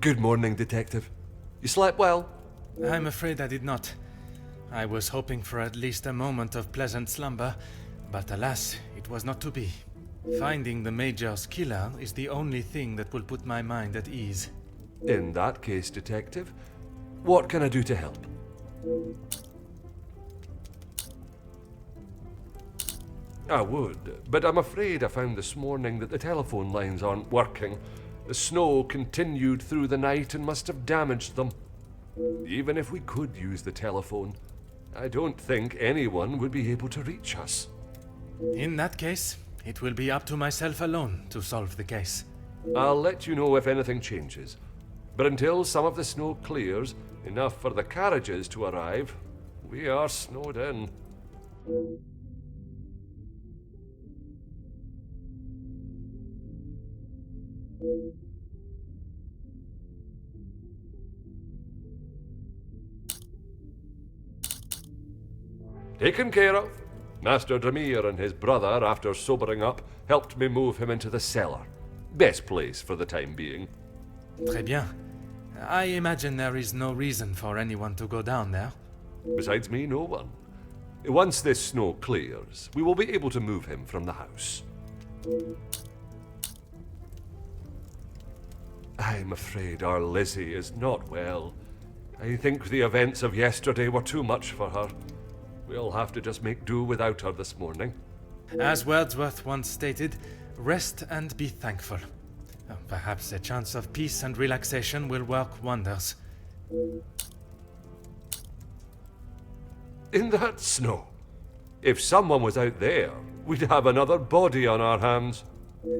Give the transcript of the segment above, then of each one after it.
Good morning, Detective. You slept well? I'm afraid I did not. I was hoping for at least a moment of pleasant slumber, but alas, it was not to be. Finding the Major's killer is the only thing that will put my mind at ease. In that case, Detective, what can I do to help? I would, but I'm afraid I found this morning that the telephone lines aren't working. The snow continued through the night and must have damaged them. Even if we could use the telephone, I don't think anyone would be able to reach us. In that case, it will be up to myself alone to solve the case. I'll let you know if anything changes. But until some of the snow clears, enough for the carriages to arrive, we are snowed in. Taken care of. Master Demir and his brother, after sobering up, helped me move him into the cellar. Best place for the time being. Très bien. I imagine there is no reason for anyone to go down there. Besides me, no one. Once this snow clears, we will be able to move him from the house. I'm afraid our Lizzie is not well. I think the events of yesterday were too much for her. We'll have to just make do without her this morning. As Wordsworth once stated, rest and be thankful. Perhaps a chance of peace and relaxation will work wonders. In that snow? If someone was out there, we'd have another body on our hands.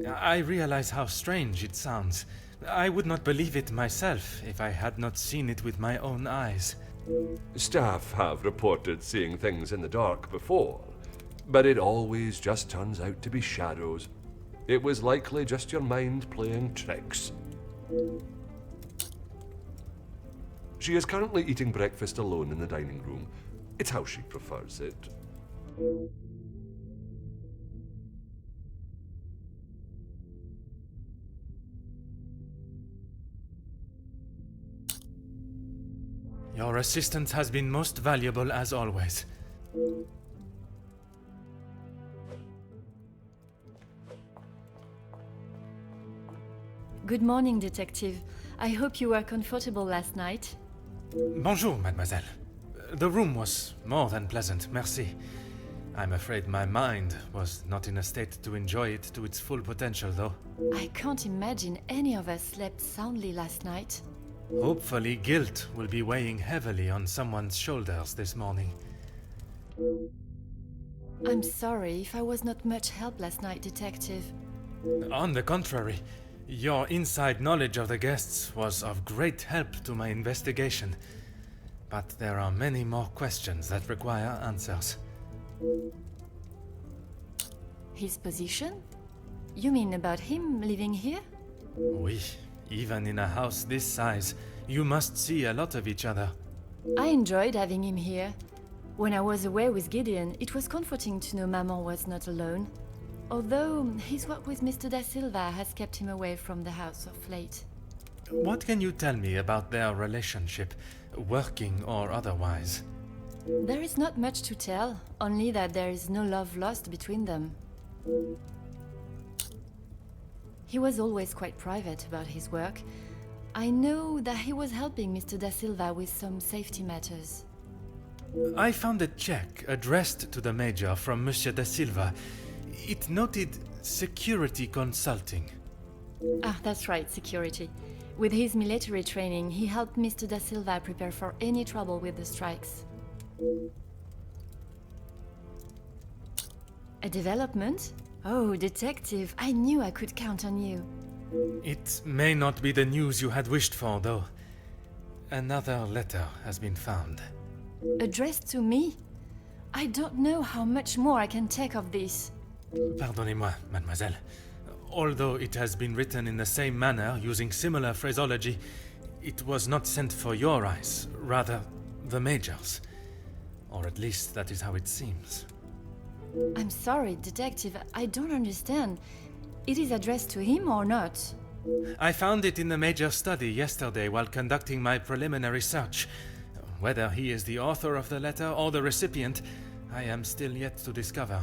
I realize how strange it sounds. I would not believe it myself if I had not seen it with my own eyes. Staff have reported seeing things in the dark before, but it always just turns out to be shadows. It was likely just your mind playing tricks. She is currently eating breakfast alone in the dining room. It's how she prefers it. Your assistance has been most valuable as always. Good morning, Detective. I hope you were comfortable last night. Bonjour, mademoiselle. The room was more than pleasant, merci. I'm afraid my mind was not in a state to enjoy it to its full potential, though. I can't imagine any of us slept soundly last night. Hopefully, guilt will be weighing heavily on someone's shoulders this morning. I'm sorry if I was not much help last night, Detective. On the contrary, your inside knowledge of the guests was of great help to my investigation. But there are many more questions that require answers. His position? You mean about him living here? Oui, even in a house this size, you must see a lot of each other. I enjoyed having him here. When I was away with Gideon, it was comforting to know Maman was not alone. Although his work with Mr. Da Silva has kept him away from the house of late. What can you tell me about their relationship, working or otherwise? There is not much to tell, only that there is no love lost between them. He was always quite private about his work. I know that he was helping Mr. Da Silva with some safety matters. I found a check addressed to the Major from Monsieur Da Silva. It noted security consulting. Ah, that's right, security. With his military training, he helped Mr. Da Silva prepare for any trouble with the strikes. A development? Oh, Detective, I knew I could count on you. It may not be the news you had wished for, though. Another letter has been found. Addressed to me? I don't know how much more I can take of this. Pardonnez-moi, mademoiselle. Although it has been written in the same manner, using similar phraseology, it was not sent for your eyes, rather the Major's. Or at least that is how it seems. I'm sorry, Detective, I don't understand. It is addressed to him or not? I found it in the Major's study yesterday while conducting my preliminary search. Whether he is the author of the letter or the recipient, I am still yet to discover.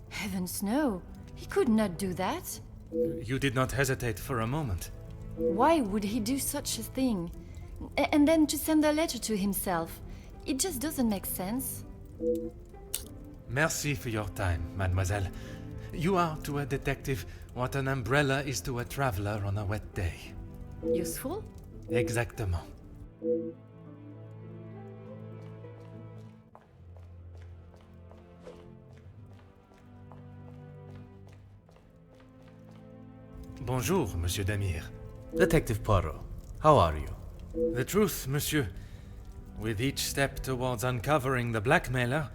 Heavens no, he could not do that. You did not hesitate for a moment. Why would he do such a thing? And then to send a letter to himself. It just doesn't make sense. Merci for your time, mademoiselle. You are to a detective what an umbrella is to a traveler on a wet day. Useful? Exactement. Bonjour, Monsieur Damir. Detective Poirot, how are you? The truth, monsieur. With each step towards uncovering the blackmailer,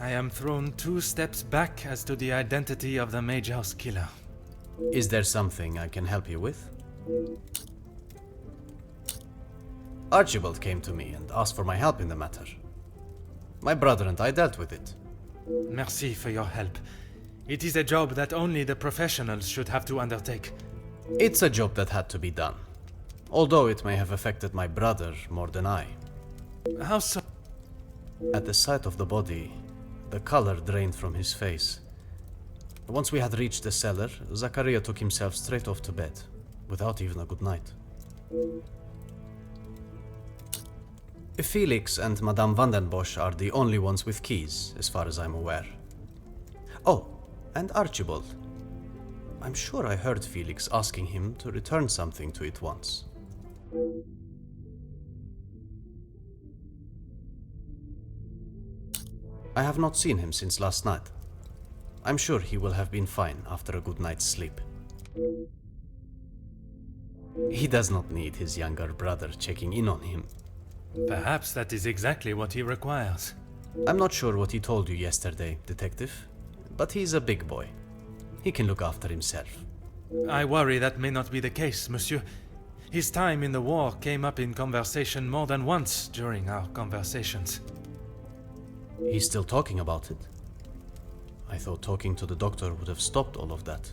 I am thrown 2 steps back as to the identity of the Major's killer. Is there something I can help you with? Archibald came to me and asked for my help in the matter. My brother and I dealt with it. Merci for your help. It is a job that only the professionals should have to undertake. It's a job that had to be done, although it may have affected my brother more than I. How so? At the sight of the body, the color drained from his face. Once we had reached the cellar, Zachariah took himself straight off to bed, without even a good night. Felix and Madame Vandenbosch are the only ones with keys, as far as I'm aware. Oh, and Archibald. I'm sure I heard Felix asking him to return something to it once. I have not seen him since last night. I'm sure he will have been fine after a good night's sleep. He does not need his younger brother checking in on him. Perhaps that is exactly what he requires. I'm not sure what he told you yesterday, Detective, but he's a big boy. He can look after himself. I worry that may not be the case, monsieur. His time in the war came up in conversation more than once during our conversations. He's still talking about it? I thought talking to the doctor would have stopped all of that.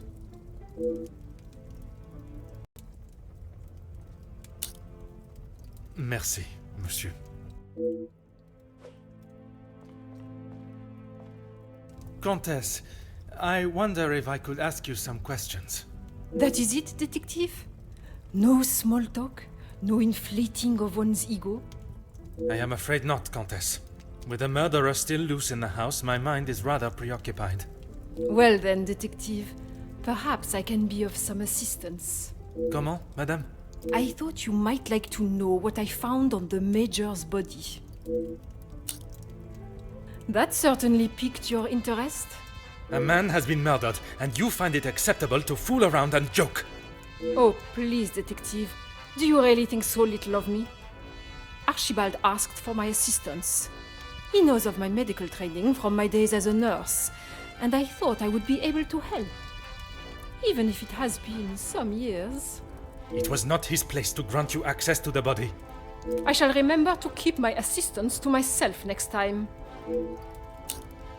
Merci, monsieur. Countess, I wonder if I could ask you some questions. That is it, detective? No small talk? No inflating of one's ego? I am afraid not, Countess. With the murderer still loose in the house, my mind is rather preoccupied. Well then, detective, perhaps I can be of some assistance. Comment, madame? I thought you might like to know what I found on the Major's body. That certainly piqued your interest. A man has been murdered, and you find it acceptable to fool around and joke. Oh, please, detective. Do you really think so little of me? Archibald asked for my assistance. He knows of my medical training from my days as a nurse, and I thought I would be able to help. Even if it has been some years. It was not his place to grant you access to the body. I shall remember to keep my assistance to myself next time.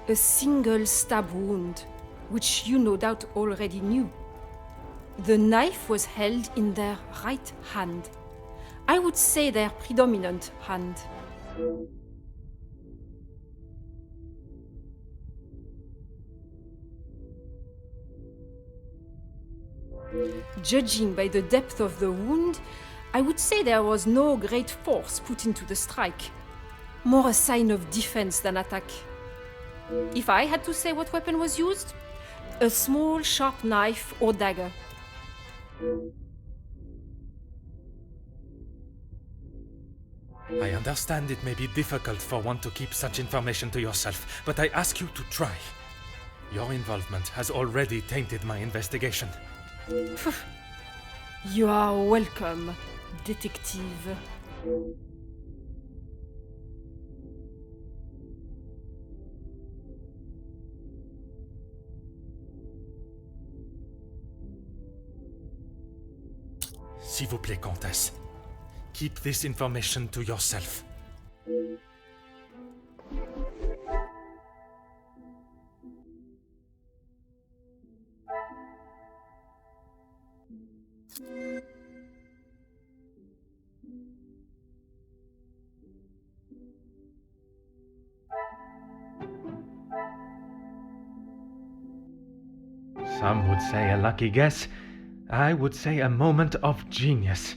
A single stab wound, which you no doubt already knew. The knife was held in their right hand. I would say their predominant hand. Judging by the depth of the wound, I would say there was no great force put into the strike. More a sign of defense than attack. If I had to say what weapon was used, a small sharp knife or dagger. I understand it may be difficult for one to keep such information to yourself, but I ask you to try. Your involvement has already tainted my investigation. You are welcome, detective. S'il vous plaît, Comtesse. Keep this information to yourself. Some would say a lucky guess. I would say a moment of genius.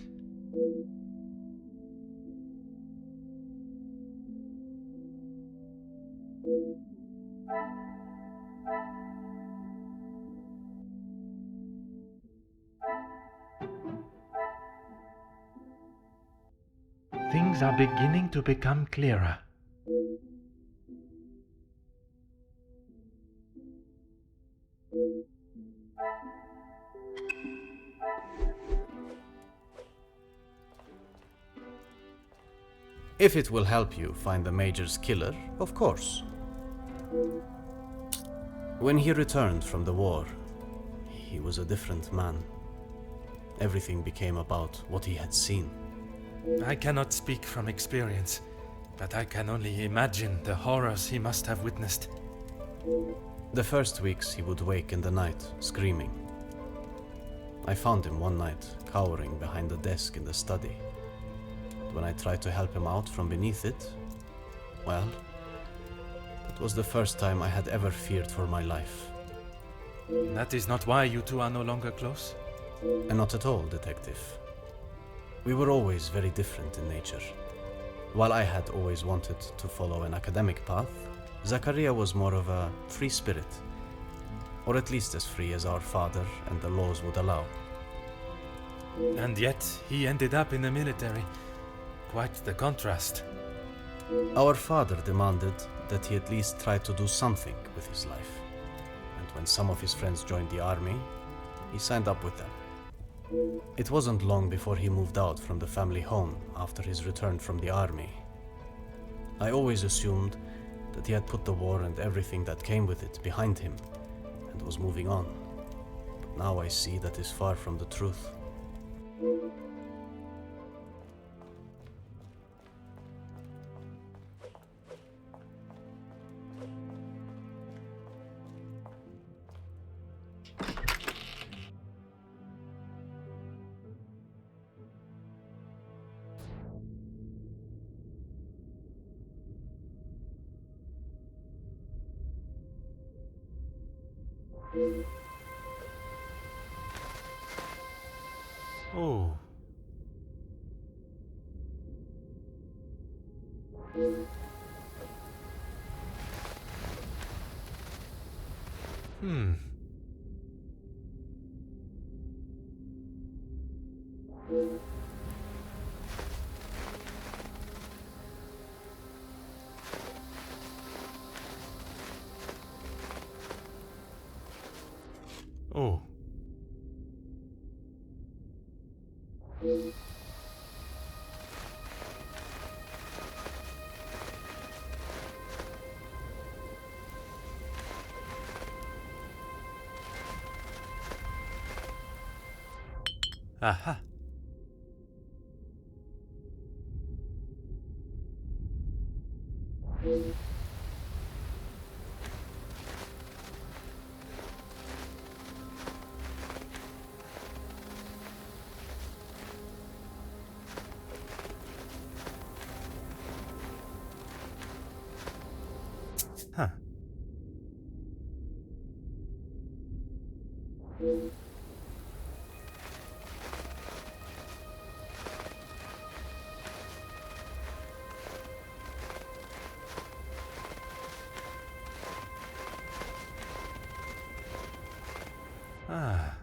Things are beginning to become clearer. If it will help you find the Major's killer, of course. When he returned from the war, he was a different man. Everything became about what he had seen. I cannot speak from experience, but I can only imagine the horrors he must have witnessed. The first weeks he would wake in the night, screaming. I found him one night, cowering behind the desk in the study. When I tried to help him out from beneath it, well, that was the first time I had ever feared for my life. That is not why you two are no longer close? And not at all, Detective. We were always very different in nature. While I had always wanted to follow an academic path, Zachariah was more of a free spirit, or at least as free as our father and the laws would allow. And yet, he ended up in the military. Quite the contrast. Our father demanded that he at least try to do something with his life. And when some of his friends joined the army, he signed up with them. It wasn't long before he moved out from the family home after his return from the army. I always assumed that he had put the war and everything that came with it behind him and was moving on. But now I see that is far from the truth. Oh. Hmm. Oh. Aha. Huh. Ah.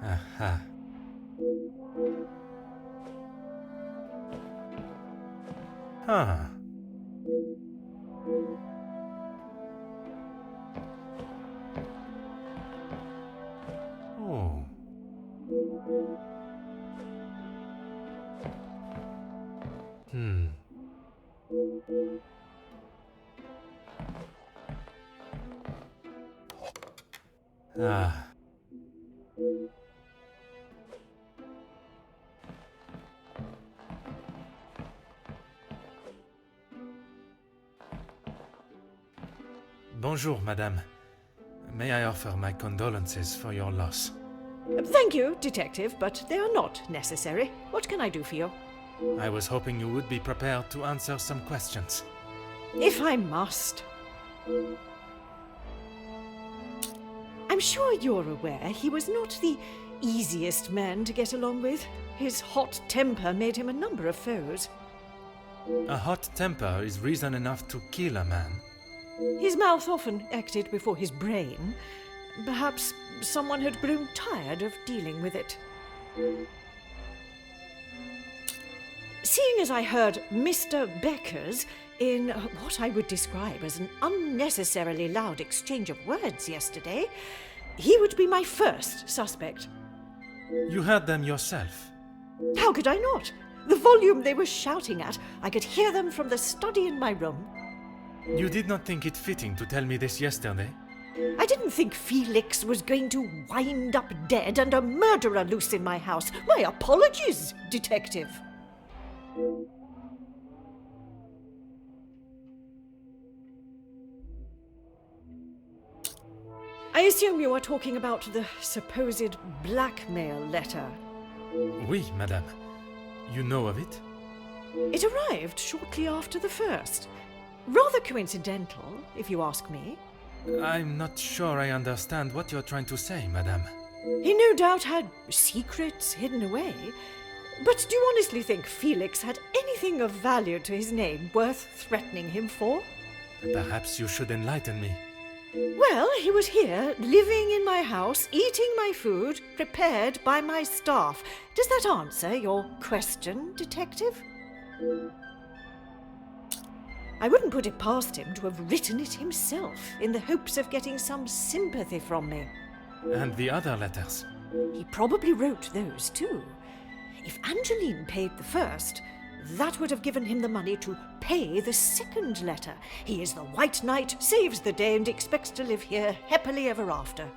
Aha. Ah. Oh. Hmm. Ah. Bonjour, madame. May I offer my condolences for your loss? Thank you, Detective, but they are not necessary. What can I do for you? I was hoping you would be prepared to answer some questions. If I must. I'm sure you're aware he was not the easiest man to get along with. His hot temper made him a number of foes. A hot temper is reason enough to kill a man. His mouth often acted before his brain. Perhaps someone had grown tired of dealing with it. Seeing as I heard Mr. Becker's in what I would describe as an unnecessarily loud exchange of words yesterday, he would be my first suspect. You heard them yourself. How could I not? The volume they were shouting at, I could hear them from the study in my room. You did not think it fitting to tell me this yesterday? I didn't think Felix was going to wind up dead and a murderer loose in my house. My apologies, Detective. I assume you are talking about the supposed blackmail letter. Oui, madame. You know of it? It arrived shortly after the first. Rather coincidental, if you ask me. I'm not sure I understand what you're trying to say, madame. He no doubt had secrets hidden away. But do you honestly think Felix had anything of value to his name worth threatening him for? Perhaps you should enlighten me. Well, he was here, living in my house, eating my food, prepared by my staff. Does that answer your question, Detective? I wouldn't put it past him to have written it himself, in the hopes of getting some sympathy from me. And the other letters? He probably wrote those too. If Angeline paid the first, that would have given him the money to pay the second letter. He is the White Knight, saves the day, and expects to live here happily ever after.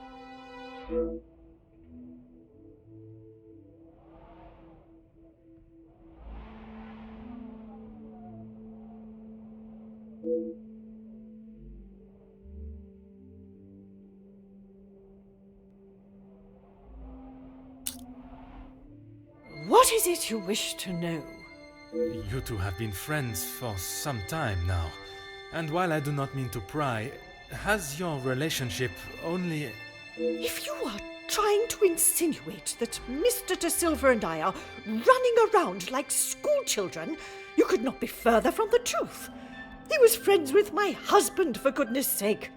What is it you wish to know? You two have been friends for some time now. And while I do not mean to pry, has your relationship only... If you are trying to insinuate that Mr. De Silva and I are running around like schoolchildren, you could not be further from the truth. He was friends with my husband, for goodness sake.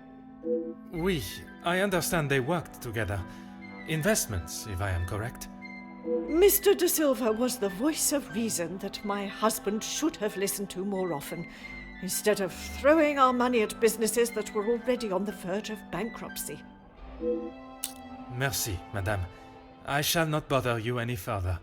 Oui, I understand they worked together. Investments, if I am correct. Mr. De Silva was the voice of reason that my husband should have listened to more often, instead of throwing our money at businesses that were already on the verge of bankruptcy. Merci, madame. I shall not bother you any further.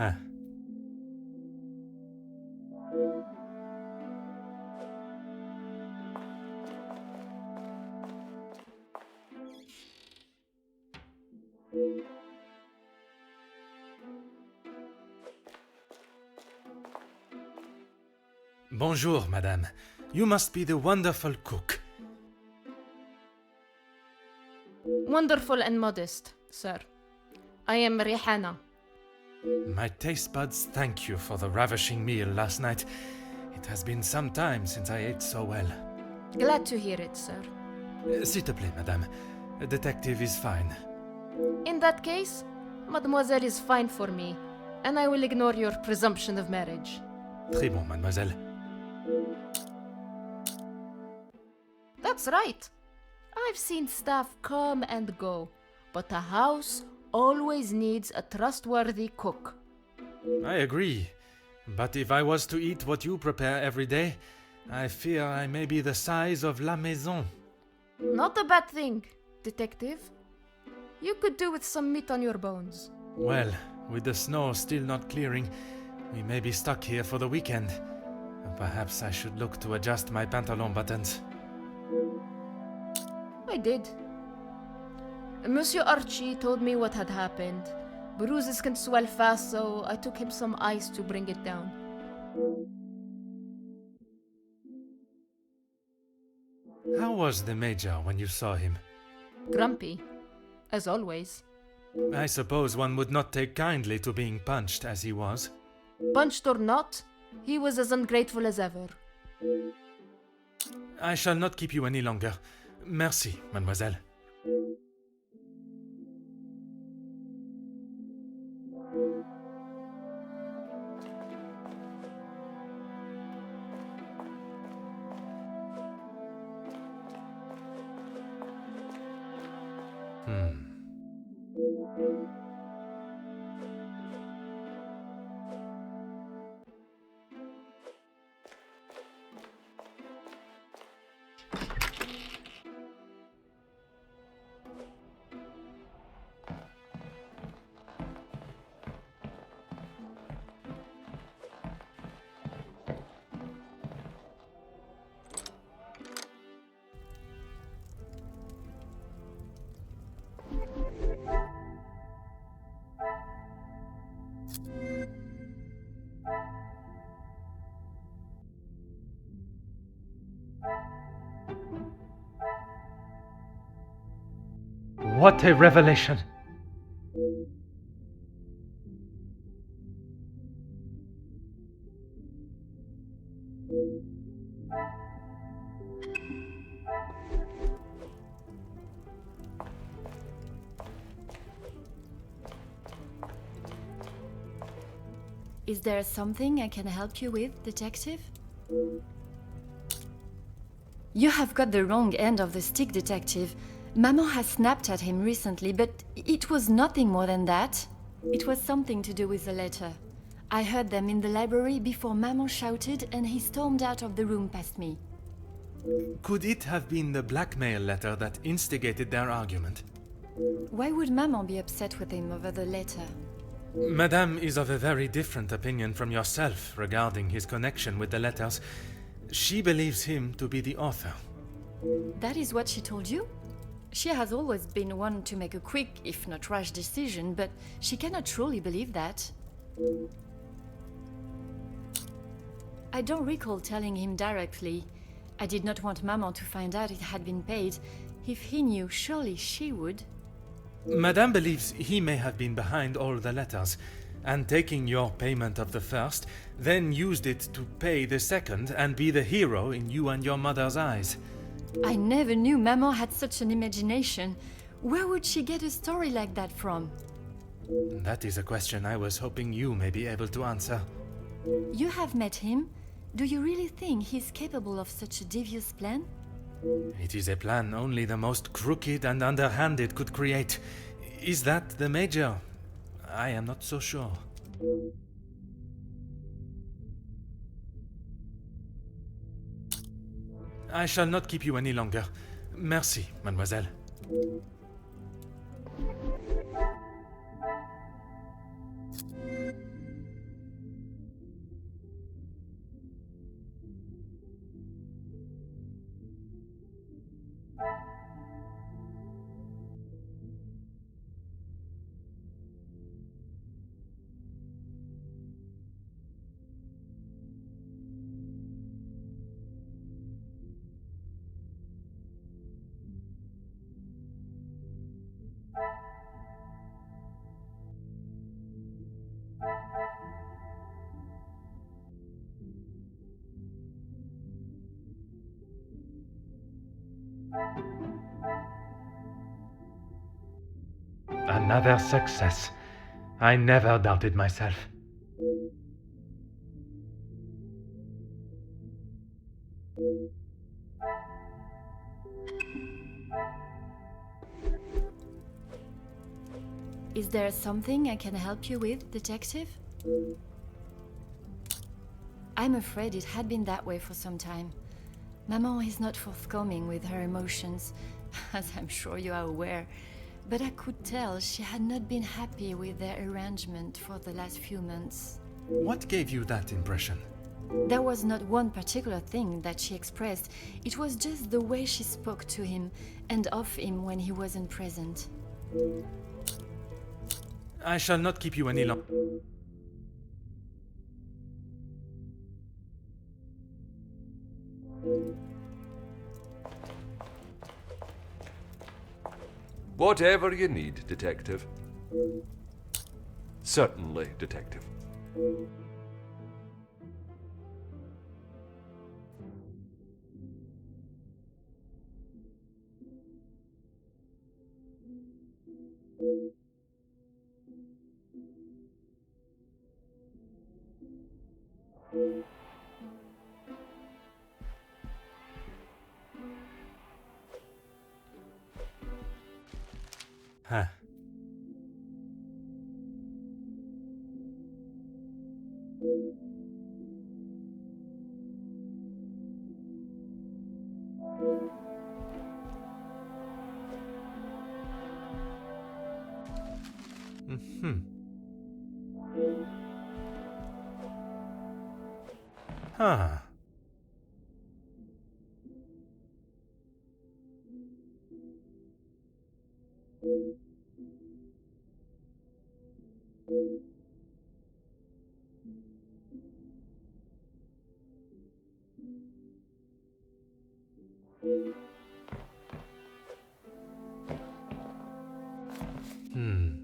Huh. Bonjour, madame. You must be the wonderful cook. Wonderful and modest, sir. I am Rihanna. My taste buds thank you for the ravishing meal last night. It has been some time since I ate so well. Glad to hear it, sir. S'il te plaît, madame. A detective is fine. In that case, mademoiselle is fine for me, and I will ignore your presumption of marriage. Très bon, mademoiselle. That's right. I've seen staff come and go, but a house always needs a trustworthy cook. I agree. But if I was to eat what you prepare every day, I fear I may be the size of La Maison. Not a bad thing, detective. You could do with some meat on your bones. Well, with the snow still not clearing, we may be stuck here for the weekend. Perhaps I should look to adjust my pantalon buttons. I did. Monsieur Archie told me what had happened. Bruises can swell fast, so I took him some ice to bring it down. How was the Major when you saw him? Grumpy, as always. I suppose one would not take kindly to being punched as he was. Punched or not, he was as ungrateful as ever. I shall not keep you any longer. Merci, mademoiselle. What a revelation! Is there something I can help you with, detective? You have got the wrong end of the stick, detective. Maman has snapped at him recently, but it was nothing more than that. It was something to do with the letter. I heard them in the library before Maman shouted and he stormed out of the room past me. Could it have been the blackmail letter that instigated their argument? Why would Maman be upset with him over the letter? Madame is of a very different opinion from yourself regarding his connection with the letters. She believes him to be the author. That is what she told you? She has always been one to make a quick, if not rash decision, but she cannot truly believe that. I don't recall telling him directly. I did not want Maman to find out it had been paid. If he knew, surely she would. Madame believes he may have been behind all the letters, and taking your payment of the first, then used it to pay the second and be the hero in you and your mother's eyes. I never knew Maman had such an imagination. Where would she get a story like that from? That is a question I was hoping you may be able to answer. You have met him. Do you really think he's capable of such a devious plan? It is a plan only the most crooked and underhanded could create. Is that the Major? I am not so sure. I shall not keep you any longer. Merci, mademoiselle. Another success. I never doubted myself. Is there something I can help you with, Detective? I'm afraid it had been that way for some time. Maman is not forthcoming with her emotions, as I'm sure you are aware, but I could tell she had not been happy with their arrangement for the last few months. What gave you that impression? There was not one particular thing that she expressed, it was just the way she spoke to him and of him when he wasn't present. I shall not keep you any longer. Whatever you need, Detective. Certainly, Detective. Huh. Mm-hmm. Huh. Hmm.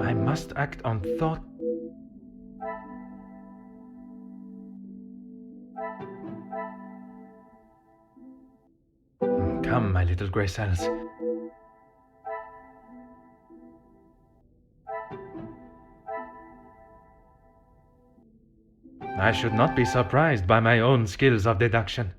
I must act on thought. Come, my little grey cells. I should not be surprised by my own skills of deduction.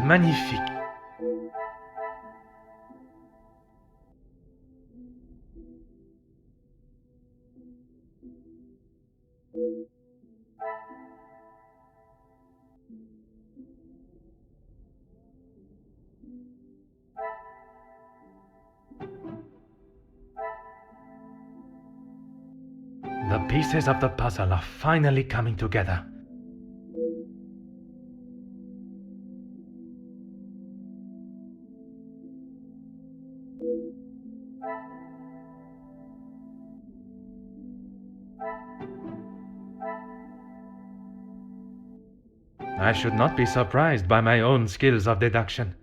Magnifique. The pieces of the puzzle are finally coming together. I should not be surprised by my own skills of deduction.